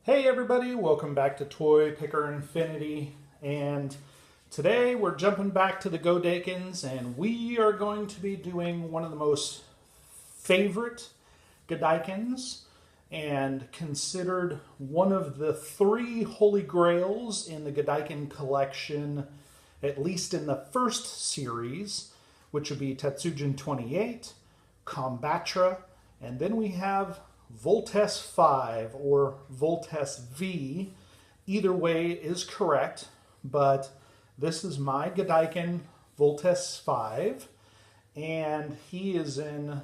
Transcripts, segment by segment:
Hey everybody, welcome back to Toy Picker Infinity, and today we're jumping back to the Godaikins, and we are going to be doing one of the most favorite Godaikins and considered one of the three holy grails in the Godaikin collection, at least in the first series, which would be Tetsujin 28, Combatra, and then we have Voltes V or Voltes V. Either way is correct, but this is my Godaikin Voltes V, and he is in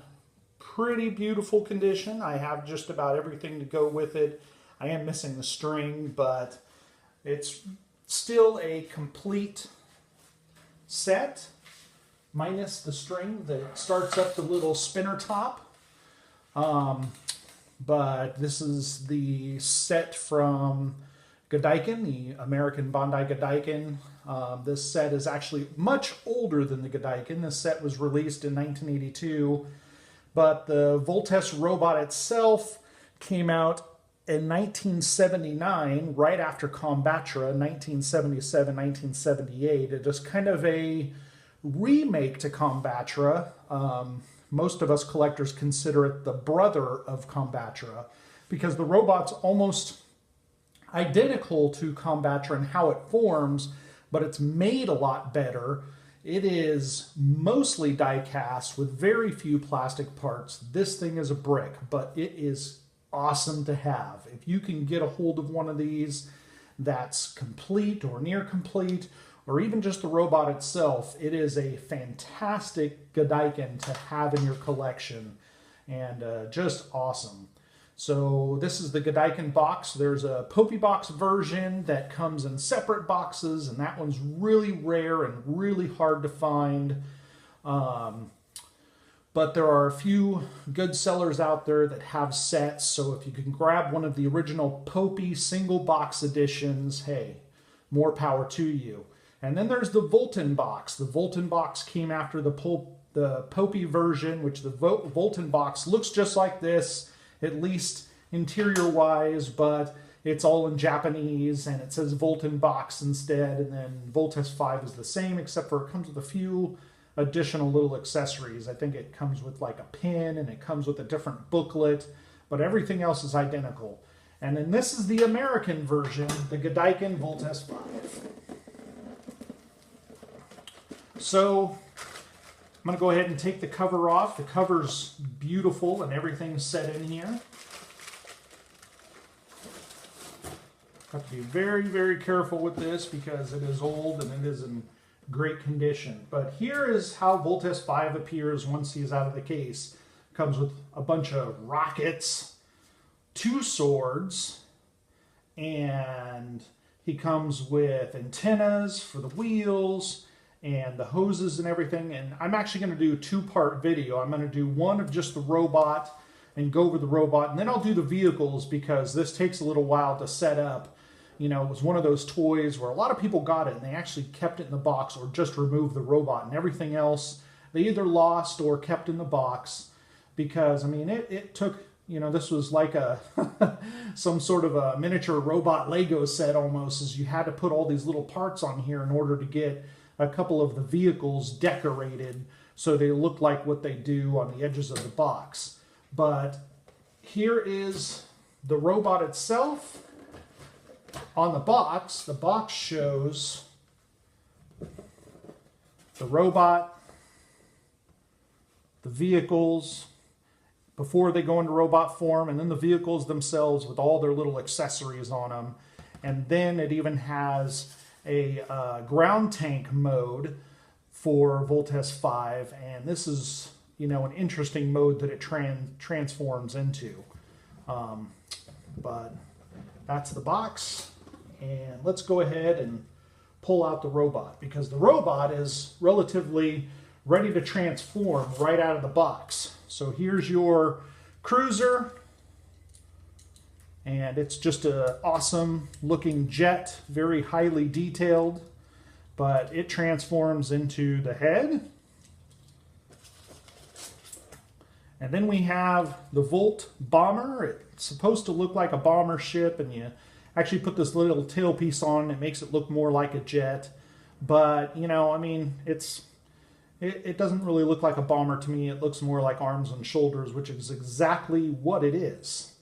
pretty beautiful condition. I have just about everything to go with it. I am missing the string, but it's still a complete set, minus the string that starts up the little spinner top. But this is the set from Godaikin, the American Bandai Godaikin. This set is actually much older than the Godaikin. This set was released in 1982, but the Voltes robot itself came out in 1979, right after Combatra, 1977, 1978. It is kind of a remake to Combatra. Most of us collectors consider it the brother of Combatra because the robot's almost identical to Combatra in how it forms, but it's made a lot better. It is mostly die-cast with very few plastic parts. This thing is a brick, but it is awesome to have. If you can get a hold of one of these that's complete or near complete, or even just the robot itself, it is a fantastic Godaikin to have in your collection, and just awesome. So this is the Godaikin box. There's a Popy box version that comes in separate boxes, and that one's really rare and really hard to find. But there are a few good sellers out there that have sets, so if you can grab one of the original Popy single box editions, hey, more power to you. And then there's the Volten box. The Volten box came after the Popy version, which the Volten box looks just like this, at least interior-wise, but it's all in Japanese, and it says Volten box instead, and then Voltes V is the same, except for it comes with a few additional little accessories. I think it comes with like a pin, and it comes with a different booklet, but everything else is identical. And then this is the American version, the Godaikin Voltes V. So I'm going to go ahead and take the cover off. The cover's beautiful and everything's set in here. Have to be very, very careful with this because it is old and it is in great condition. But here is how Voltes V appears once he's out of the case. Comes with a bunch of rockets, 2 swords, and he comes with antennas for the wheels, and the hoses and everything. And I'm actually going to do a 2-part video. I'm going to do one of just the robot and go over the robot, and then I'll do the vehicles because this takes a little while to set up. You know, it was one of those toys where a lot of people got it and they actually kept it in the box or just removed the robot, and everything else they either lost or kept in the box because, I mean, it took, you know, this was like a some sort of a miniature robot Lego set almost, as you had to put all these little parts on here in order to get a couple of the vehicles decorated so they look like what they do on the edges of the box. But here is the robot itself. On the box shows the robot, the vehicles before they go into robot form, and then the vehicles themselves with all their little accessories on them. And then it even has a ground tank mode for Voltes V, and this is, you know, an interesting mode that it transforms into. But that's the box, and let's go ahead and pull out the robot because the robot is relatively ready to transform right out of the box. So here's your cruiser. And it's just an awesome looking jet, very highly detailed, but it transforms into the head. And then we have the Volt Bomber. It supposed to look like a bomber ship, and you actually put this little tailpiece on. It makes it look more like a jet. But, you know, I mean, it doesn't really look like a bomber to me. It looks more like arms and shoulders, which is exactly what it is.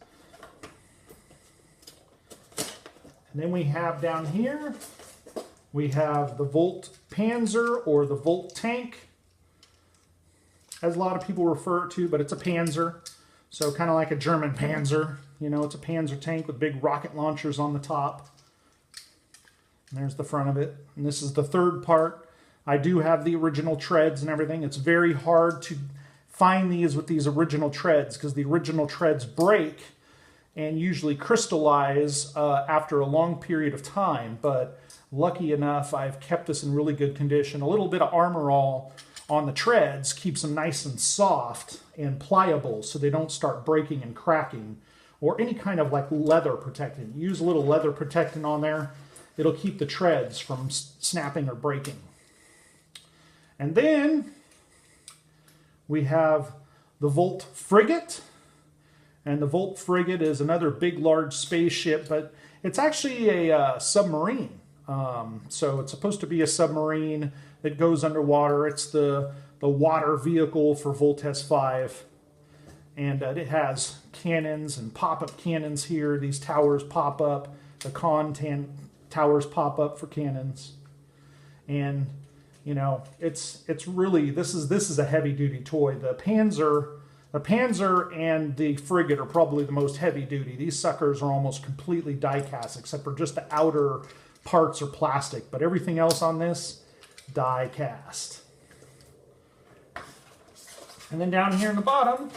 And then we have down here, we have the Volt Panzer, or the Volt Tank, as a lot of people refer it to, but it's a Panzer. So kind of like a German Panzer. You know, it's a Panzer tank with big rocket launchers on the top. And there's the front of it. And this is the third part. I do have the original treads and everything. It's very hard to find these with these original treads because the original treads break and usually crystallize after a long period of time. But lucky enough, I've kept this in really good condition. A little bit of Armor All on the treads keeps them nice and soft and pliable so they don't start breaking and cracking, or any kind of like leather protectant. Use a little leather protectant on there. It'll keep the treads from snapping or breaking. And then we have the Volt Frigate. And the Volt Frigate is another big, large spaceship, but it's actually a submarine. So it's supposed to be a submarine that goes underwater. It's the water vehicle for Voltes V. And it has cannons and pop-up cannons here. These towers pop up. The towers pop up for cannons. And, you know, it's really, this is a heavy-duty toy. The Panzer and the Frigate are probably the most heavy-duty. These suckers are almost completely die-cast, except for just the outer parts are plastic. But everything else on this, die-cast. And then down here in the bottom,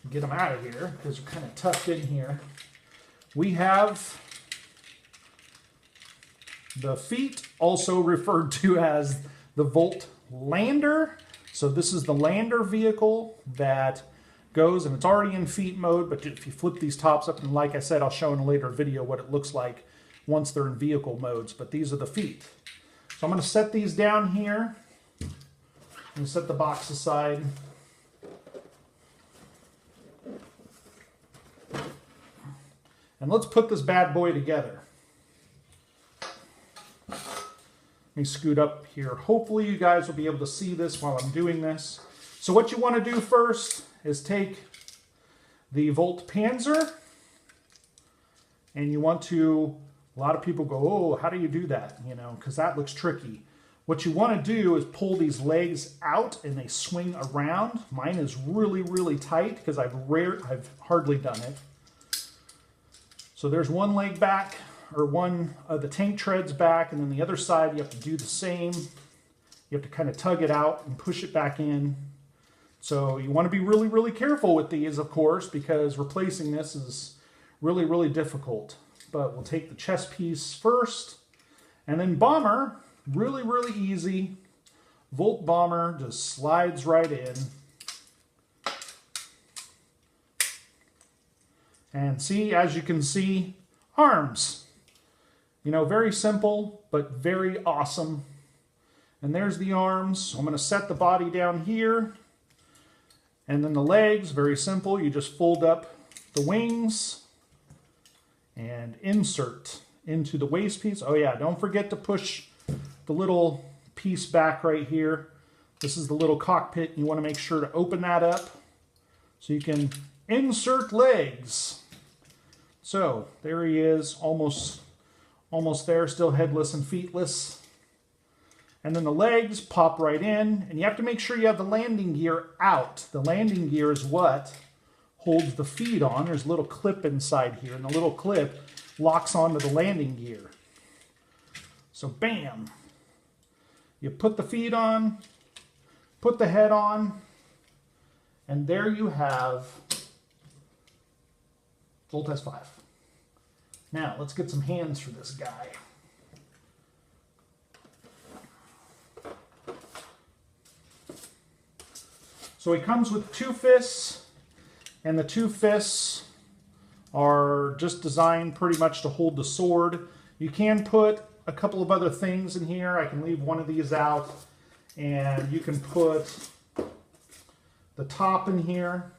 get them out of here because they're kind of tucked in here. We have the feet, also referred to as the Volt Lander. So this is the lander vehicle that goes, and it's already in feet mode, but if you flip these tops up, and like I said, I'll show in a later video what it looks like once they're in vehicle modes, but these are the feet. So I'm going to set these down here and set the box aside. And let's put this bad boy together. Let me scoot up here. Hopefully you guys will be able to see this while I'm doing this. So what you want to do first is take the Volt Panzer, and you want to, a lot of people go, oh, how do you do that? You know, because that looks tricky. What you want to do is pull these legs out and they swing around. Mine is really, really tight because I've hardly done it. So there's one leg back, or one of the tank treads back, and then the other side you have to do the same. You have to kind of tug it out and push it back in. So you want to be really, really careful with these, of course, because replacing this is really, really difficult. But we'll take the chest piece first, and then Bomber, really, really easy. Volt Bomber just slides right in. And see, as you can see, arms. You know, very simple, but very awesome. And there's the arms. I'm going to set the body down here. And then the legs, very simple. You just fold up the wings and insert into the waist piece. Oh yeah, don't forget to push the little piece back right here. This is the little cockpit. You want to make sure to open that up so you can insert legs. So there he is, almost there, still headless and feetless. And then the legs pop right in, and you have to make sure you have the landing gear out. The landing gear is what holds the feet on. There's a little clip inside here, and the little clip locks onto the landing gear. So bam, you put the feet on, put the head on, and there you have Voltes V. Now, let's get some hands for this guy. So he comes with 2 fists, and the 2 fists are just designed pretty much to hold the sword. You can put a couple of other things in here. I can leave one of these out, and you can put the top in here,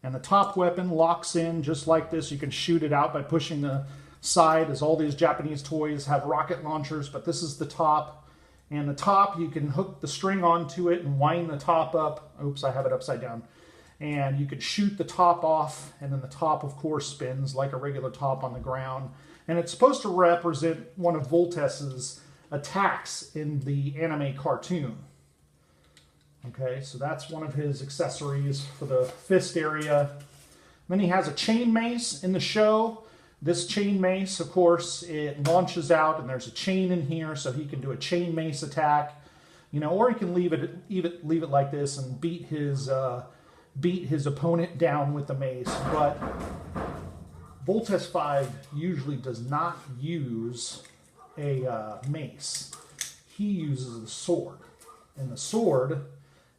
And the top weapon locks in just like this. You can shoot it out by pushing the side, as all these Japanese toys have rocket launchers, but this is the top. And the top, you can hook the string onto it and wind the top up. Oops, I have it upside down. And you could shoot the top off, and then the top, of course, spins like a regular top on the ground. And it's supposed to represent one of Voltes's attacks in the anime cartoon. Okay, so that's one of his accessories for the fist area. Then he has a chain mace in the show. This chain mace, of course, it launches out, and there's a chain in here, so he can do a chain mace attack. You know, or he can leave it like this and beat his opponent down with the mace. But Voltes V usually does not use a mace. He uses a sword, and the sword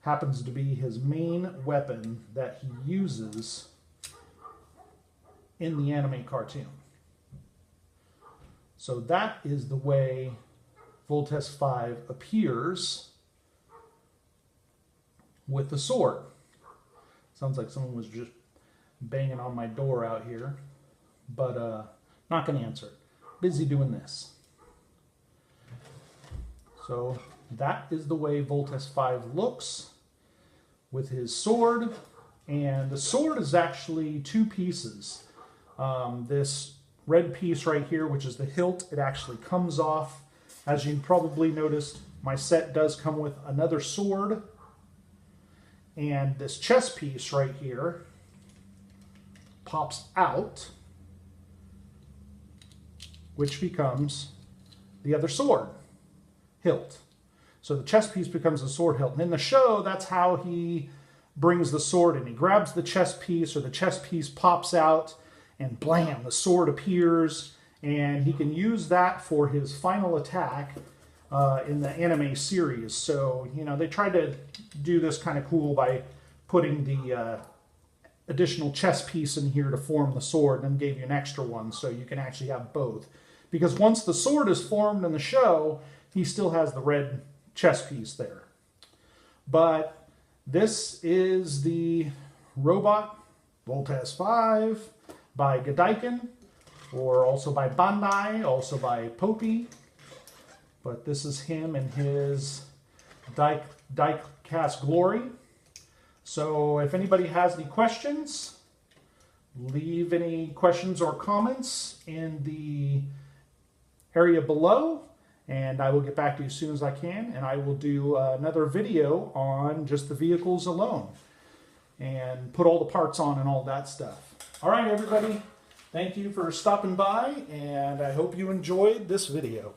happens to be his main weapon that he uses in the anime cartoon. So that is the way Voltes V appears with the sword. Sounds like someone was just banging on my door out here, but not going to answer it. Busy doing this. So that is the way Voltes V looks with his sword. And the sword is actually two pieces. This red piece right here, which is the hilt, it actually comes off. As you probably noticed, my set does come with another sword. And this chest piece right here pops out, which becomes the other sword hilt. So the chest piece becomes the sword hilt. And in the show, that's how he brings the sword in. He grabs the chest piece, or the chest piece pops out, and blam, the sword appears. And he can use that for his final attack in the anime series. So, you know, they tried to do this kind of cool by putting the additional chest piece in here to form the sword, and then gave you an extra one so you can actually have both. Because once the sword is formed in the show, he still has the red chest piece there. But this is the robot Voltes V by Godaikin, or also by Bandai, also by Popy. But this is him in his Diecast glory. So if anybody has any questions, leave any questions or comments in the area below, and I will get back to you as soon as I can, and I will do another video on just the vehicles alone and put all the parts on and all that stuff. All right, everybody, thank you for stopping by, and I hope you enjoyed this video.